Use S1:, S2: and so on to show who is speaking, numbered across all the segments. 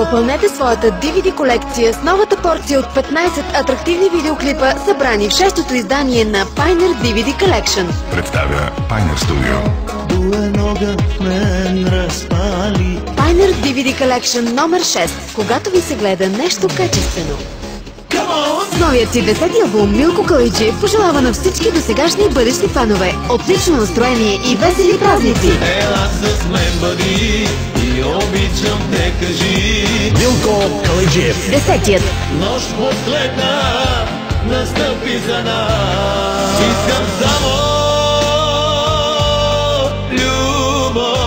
S1: Попълнете своята DVD колекция с новата порция от 15 атрактивни видеоклипа, събрани в 6-то издание на Pioneer DVD Collection.
S2: Представя Pioneer Studio.
S1: Pioneer DVD Collection номер 6. Когато ви се гледа нещо качествено. С новият си 10-ти албум Милко Калайджиев пожелава на всички досегашни и бъдещи фанове отлично настроение и весели празници.
S3: Ела с мен бъди и обичам те, кажи.
S4: Милко Калайджиев.
S1: 10-тият.
S3: Нощ последна настъпи за нас. Искам само любов.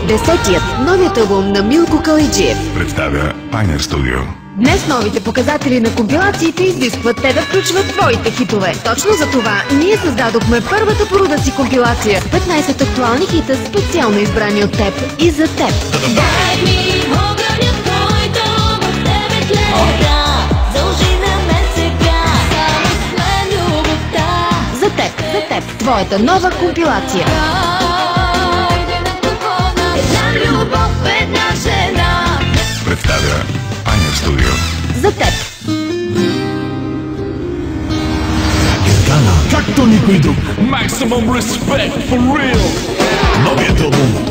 S1: 10-тият. Новият албум на Милко Калайджиев.
S2: Представя Pioneer Studio.
S1: Днес новите показатели на компилациите изискват те да включват твоите хитове. Точно за това ние създадохме първата по рода си компилация с 15 актуални хита, специално избрани от теб и за теб.
S5: Дай ми огъня, който в тебе гледа, дължи на мен сега, само с мен любовта.
S1: За теб, твоята нова компилация.
S5: Една любов, една жена.
S2: Представя Pioneer Studio.
S1: За теб.
S4: Гергана, както никой друг.
S3: Maximum respect for real.
S4: Новият албум.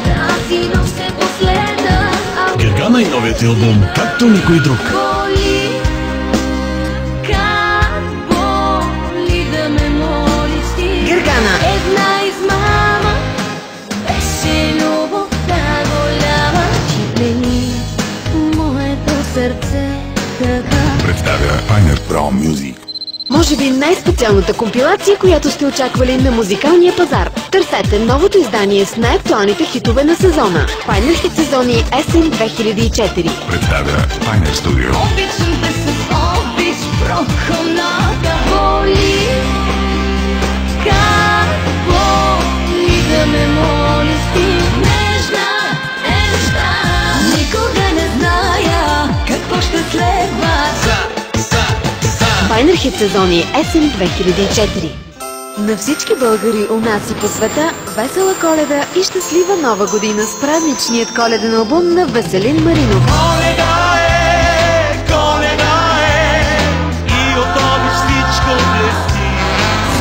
S5: Тази нощ ще последна.
S4: Гергана и новият албум, както никой друг.
S5: Боли, как боли да ме молиш ти.
S1: Гергана.
S5: Една измама, беше любовта голяма. Ти плени моето сърце така.
S2: Представя Pioneer Pro Music.
S1: Може би най-специалната компилация, която сте очаквали на музикалния пазар. Търсете новото издание с най-актуалните хитове на сезона. Pioneer хит сезони есен 2004.
S2: Представя Pioneer Studio.
S5: Обичам те с обич, прохладната боли. Как боли да ме молиш ти. Нежна, нежна. Никога не зная какво ще следва.
S1: Pioneer хит сезони есен 2004. На всички българи у нас и по света весела Коледа и щастлива Нова година с празничният коледен албум на Веселин Маринов.
S3: Коледа е и от обич всичко блести.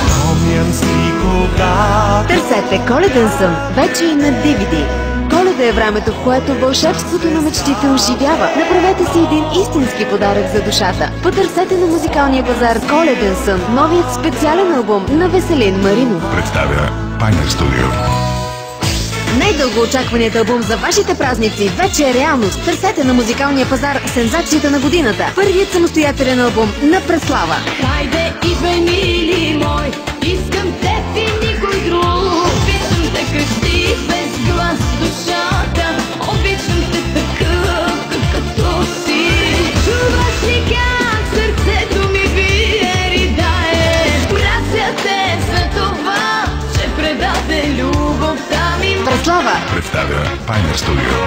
S3: Спомням си кога.
S1: Търсете Коледен сън вече и на DVD. Коледа е времето, в което вълшебството на мечтите оживява. Направете си един истински подарък за душата. Потърсете на музикалния пазар Коледен сън, новият специален албум на Веселин Маринов.
S2: Представя Pioneer Studio.
S1: Най-дълго очакваният албум за вашите празници вече е реалност. Търсете на музикалния пазар сензацията на годината. Първият самостоятелен албум на Преслава.
S5: Хайде идвай, мили мой, искам теб и никой друг. Обичам те къщи без глас душата, обичам те такъв какъвто си. Чуваш ли как сърцето ми бие ридае? Мразя те за това, че предаде любовта ми.
S1: Преслава.
S2: Представя Pioneer Studio.